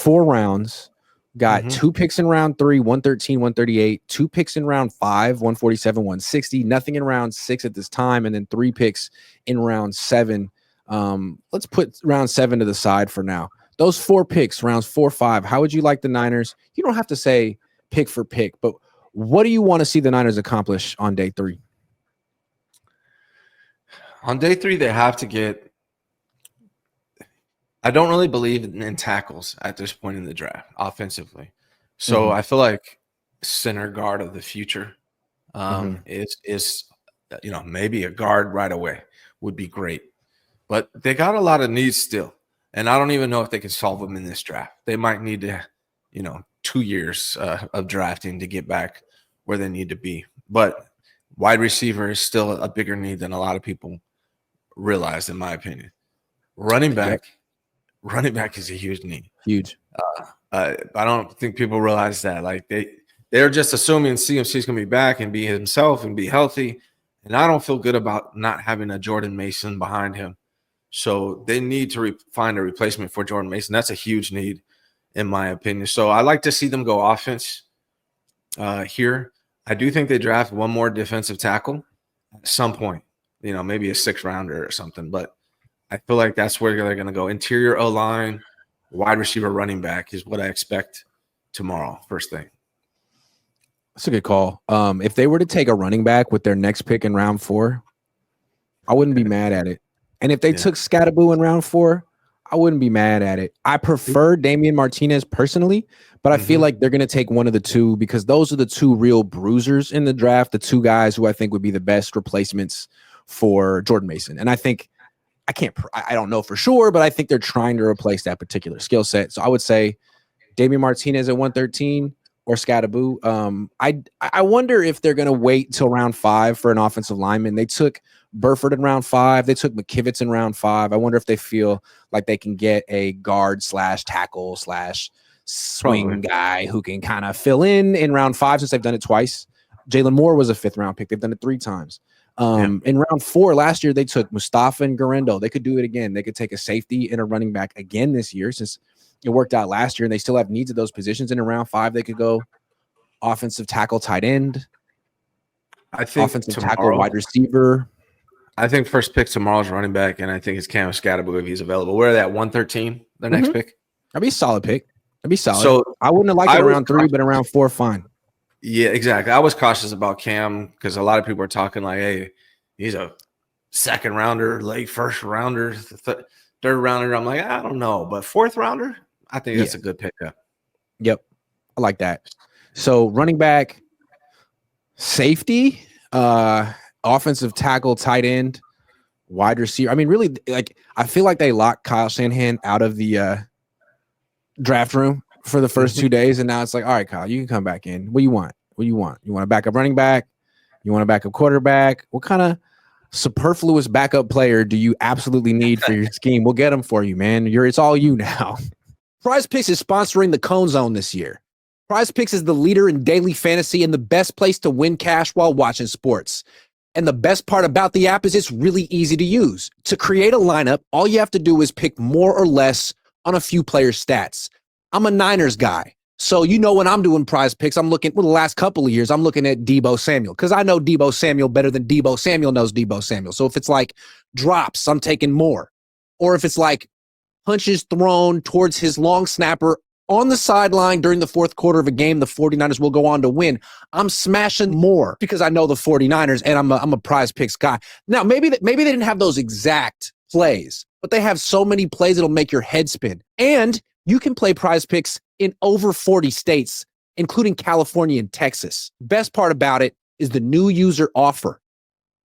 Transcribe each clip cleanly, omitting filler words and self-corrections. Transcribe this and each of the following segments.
4 rounds. Got 2 picks in round 3, 113, 138, 2 picks in round 5, 147, 160, nothing in round 6 at this time, and then 3 picks in round 7. Let's put round 7 to the side for now. Those 4 picks, rounds 4, 5, how would you like the Niners? You don't have to say pick for pick, but what do you want to see the Niners accomplish on day 3? On day 3, they have to get – I don't really believe in tackles at this point in the draft offensively. So I feel like center guard of the future is maybe a guard right away would be great. But they got a lot of needs still. And I don't even know if they can solve them in this draft. They might need to, 2 years of drafting to get back where they need to be. But wide receiver is still a bigger need than a lot of people realize, in my opinion. Running back is a huge need. Huge. I don't think people realize that. Like they're just assuming CMC is going to be back and be himself and be healthy. And I don't feel good about not having a Jordan Mason behind him. So they need to find a replacement for Jordan Mason. That's a huge need, in my opinion. So I like to see them go offense here. I do think they draft one more defensive tackle at some point, maybe a 6th rounder or something. But I feel like that's where they're going to go. Interior O-line, wide receiver, running back is what I expect tomorrow, first thing. That's a good call. If they were to take a running back with their next pick in round 4, I wouldn't be mad at it. And if they took Scatterboo in round 4, I wouldn't be mad at it. I prefer Damian Martinez personally, but I feel like they're going to take one of the two because those are the 2 real bruisers in the draft, the 2 guys who I think would be the best replacements for Jordan Mason. And I think I don't know for sure, but I think they're trying to replace that particular skill set. So I would say Damian Martinez at 113 or Scatterboo. I wonder if they're going to wait till round 5 for an offensive lineman. They took Burford in round 5. They took McKivitz in round 5. I wonder if they feel like they can get a guard / tackle / swing guy who can kind of fill in round 5 since they've done it twice. Jalen Moore was a 5th round pick. They've done it 3 times. In round 4 last year, they took Mustafa and Garendo. They could do it again. They could take a safety and a running back again this year since it worked out last year, and they still have needs at those positions. And in round 5, they could go offensive tackle, tight end. I think offensive tackle, wide receiver. I think first pick tomorrow's running back, and I think it's Cam Scatterboo if he's available. Where are they at? 113, their next pick? That'd be a solid pick. That'd be solid. So I wouldn't have liked it around 3, but around 4, fine. Yeah, exactly. I was cautious about Cam because a lot of people are talking like, hey, he's a 2nd rounder, late 1st rounder, 3rd rounder. I'm like, I don't know. But 4th rounder, I think that's a good pickup. Yep. I like that. So running back, safety, offensive tackle, tight end, wide receiver. I mean, really, I feel like they locked Kyle Shanahan out of the draft room for the first 2 days, and now it's like, all right, Kyle, you can come back in. What do you want? You want a backup running back? You want a backup quarterback? What kind of superfluous backup player do you absolutely need for your scheme? We'll get them for you, man. It's all you now. Prize Picks is sponsoring the Cohn Zone this year. Prize Picks is the leader in daily fantasy and the best place to win cash while watching sports. And the best part about the app is it's really easy to use. To create a lineup, all you have to do is pick more or less on a few players' stats. I'm a Niners guy. So, when I'm doing Prize Picks, I'm looking, the last couple of years, I'm looking at Deebo Samuel because I know Deebo Samuel better than Deebo Samuel knows Deebo Samuel. So if it's like drops, I'm taking more. Or if it's like punches thrown towards his long snapper on the sideline during the 4th quarter of a game, the 49ers will go on to win. I'm smashing more because I know the 49ers and I'm a Prize Picks guy. Now, maybe they didn't have those exact plays, but they have so many plays that'll make your head spin. And you can play Prize Picks in over 40 states, including California and Texas. Best part about it is the new user offer.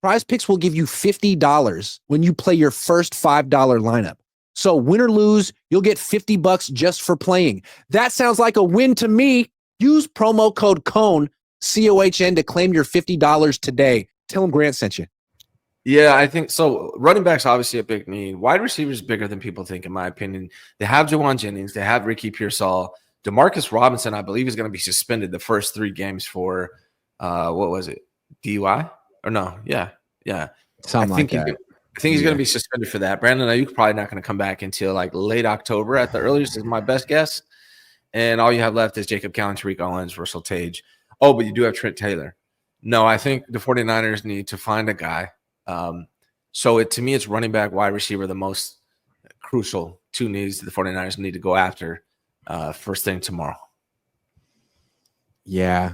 Prize Picks will give you $50 when you play your first $5 lineup. So win or lose, you'll get $50 just for playing. That sounds like a win to me. Use promo code COHN, COHN, to claim your $50 today. Tell them Grant sent you. Yeah, I think so. Running back's obviously a big need. Wide receiver is bigger than people think, in my opinion. They have Jawan Jennings. They have Ricky Pearsall. Demarcus Robinson, I believe, is going to be suspended the first 3 games for, what was it, DUI? Or no, yeah. Something like that. I think he's going to be suspended for that. Brandon Ayuk probably not going to come back until like late October at the earliest is my best guess. And all you have left is Jacob Cowan, Tariq Owens, Russell Tage. Oh, but you do have Trent Taylor. No, I think the 49ers need to find a guy. So to me, it's running back, wide receiver, the most crucial two needs the 49ers need to go after first thing tomorrow. Yeah.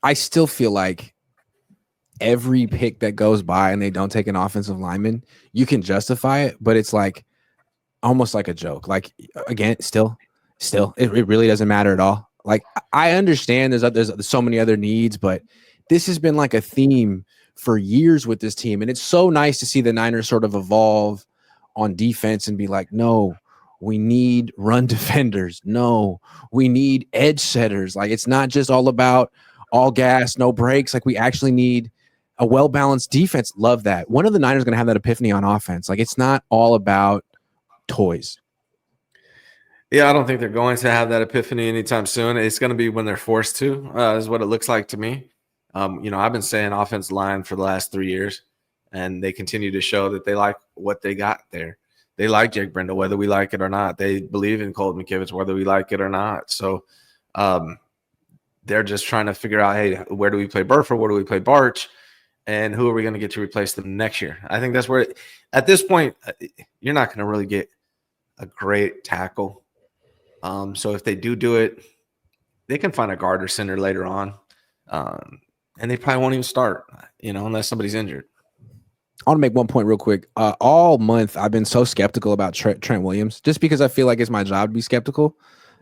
I still feel like every pick that goes by and they don't take an offensive lineman, you can justify it, but it's like almost like a joke. Like, again, still, it really doesn't matter at all. Like, I understand there's so many other needs, but this has been like a theme for years with this team. And it's so nice to see the Niners sort of evolve on defense and be like, no, we need run defenders. No, we need edge setters. Like, it's not just all about all gas, no brakes. Like, we actually need a well-balanced defense. Love that. When are the Niners going to have that epiphany on offense? Like, it's not all about toys. Yeah, I don't think they're going to have that epiphany anytime soon. It's going to be when they're forced to, is what it looks like to me. I've been saying offensive line for the last 3 years, and they continue to show that they like what they got there. They like Jake Brendel, whether we like it or not. They believe in Colt McKivitz, whether we like it or not. So they're just trying to figure out, hey, where do we play Burford? Where do we play Barch? And who are we going to get to replace them next year? I think that's where, at this point, you're not going to really get a great tackle. So if they do it, they can find a guard or center later on. And they probably won't even start, unless somebody's injured. I want to make one point real quick. All month, I've been so skeptical about Trent Williams, just because I feel like it's my job to be skeptical.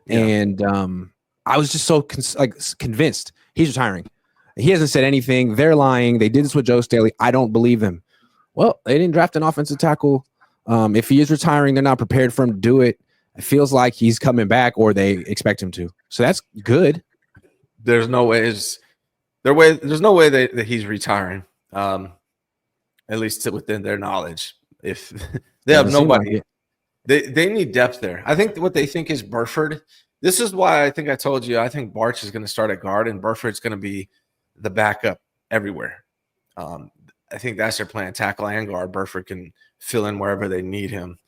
Yeah. And I was just so convinced he's retiring. He hasn't said anything. They're lying. They did this with Joe Staley. I don't believe them. Well, they didn't draft an offensive tackle. If he is retiring, they're not prepared for him to do it. It feels like he's coming back, or they expect him to. So that's good. There's no way. There's no way that he's retiring. At least within their knowledge. If they have nobody, they need depth there. I think what they think is Burford. This is why I think I told you I think Barch is going to start at guard and Burford's going to be the backup everywhere. I think that's their plan: tackle and guard. Burford can fill in wherever they need him.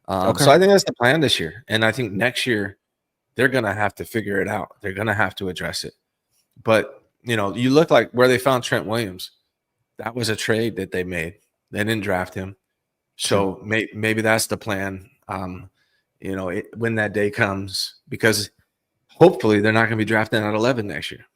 Okay. So I think that's the plan this year. And I think next year they're going to have to figure it out. They're going to have to address it. But, you look like where they found Trent Williams. That was a trade that they made. They didn't draft him. So maybe that's the plan, when that day comes, because hopefully they're not going to be drafting at 11 next year.